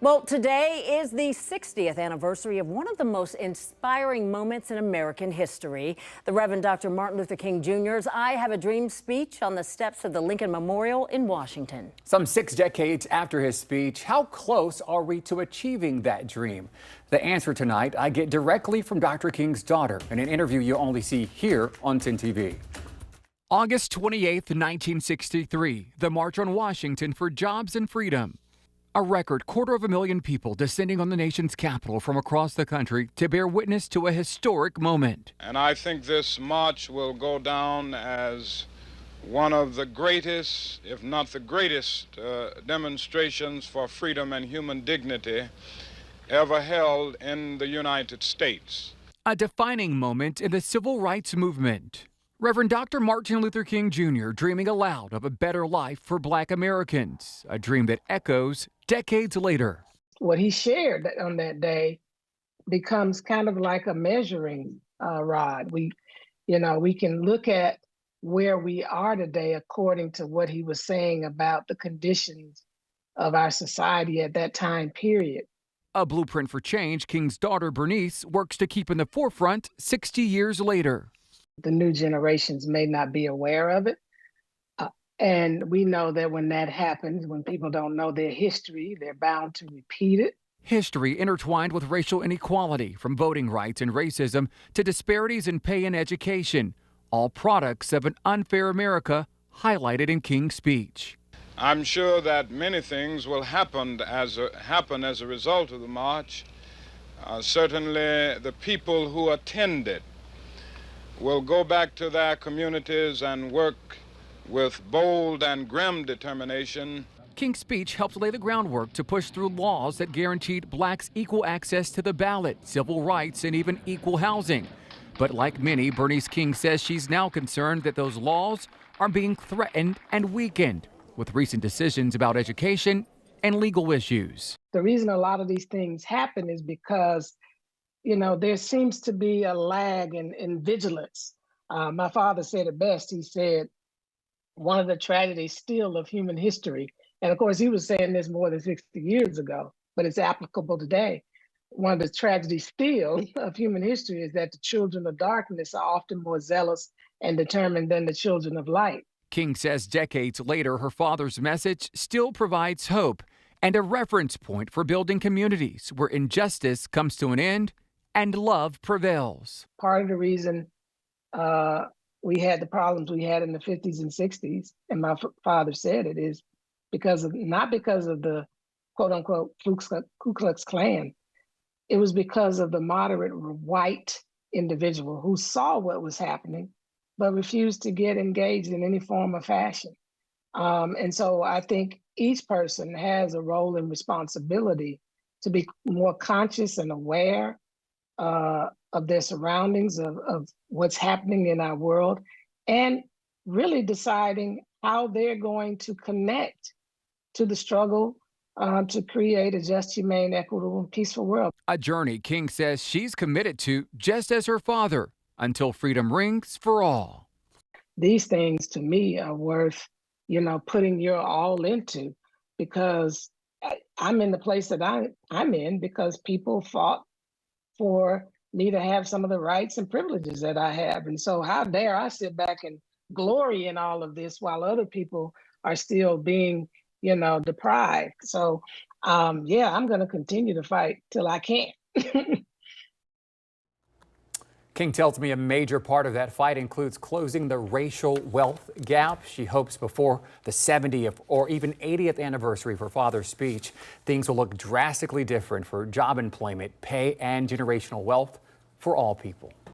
Well, today is the 60th anniversary of one of the most inspiring moments in American history. The Reverend Dr. Martin Luther King Jr.'s I Have a Dream speech on the steps of the Lincoln Memorial in Washington. Some 6 decades after his speech, how close are we to achieving that dream? The answer tonight I get directly from Dr. King's daughter in an interview you'll only see here on 10 TV. August 28, 1963, the March on Washington for Jobs and Freedom. A record 250,000 people descending on the nation's capital from across the country to bear witness to a historic moment. And I think this march will go down as one of the greatest, if not the greatest, demonstrations for freedom and human dignity ever held in the United States. A defining moment in the civil rights movement. Reverend Dr. Martin Luther King Jr. dreaming aloud of a better life for Black Americans, a dream that echoes decades later. What he shared on that day becomes kind of like a measuring rod. We can look at where we are today according to what he was saying about the conditions of our society at that time period. A blueprint for change King's daughter Bernice works to keep in the forefront 60 years later. The new generations may not be aware of it. And we know that when that happens, when people don't know their history, they're bound to repeat it. History intertwined with racial inequality, from voting rights and racism to disparities in pay and education, all products of an unfair America highlighted in King's speech. I'm sure that many things will happen as a result of the march. Certainly the people who attended will go back to their communities and work with bold and grim determination. King's speech helped lay the groundwork to push through laws that guaranteed blacks equal access to the ballot, civil rights, and even equal housing. But like many, Bernice King says she's now concerned that those laws are being threatened and weakened with recent decisions about education and legal issues. The reason a lot of these things happen is because there seems to be a lag in vigilance. My father said it best. He said, one of the tragedies still of human history, and of course he was saying this more than 60 years ago, but it's applicable today. One of the tragedies still of human history is that the children of darkness are often more zealous and determined than the children of light. King says decades later, her father's message still provides hope and a reference point for building communities where injustice comes to an end and love prevails. Part of the reason we had the problems we had in the 50s and 60s, and my father said it, is not because of the quote unquote Ku Klux Klan. It was because of the moderate white individual who saw what was happening, but refused to get engaged in any form or fashion. And so I think each person has a role and responsibility to be more conscious and aware of their surroundings, of what's happening in our world, and really deciding how they're going to connect to the struggle to create a just, humane, equitable, and peaceful world. A journey King says she's committed to, just as her father, until freedom rings for all. These things, to me, are worth, putting your all into, because I'm in the place that I'm in because people fought for me to have some of the rights and privileges that I have. And so how dare I sit back and glory in all of this while other people are still being, deprived. So, I'm going to continue to fight till I can't. King tells me a major part of that fight includes closing the racial wealth gap. She hopes before the 70th or even 80th anniversary of her father's speech, things will look drastically different for job employment, pay, and generational wealth for all people.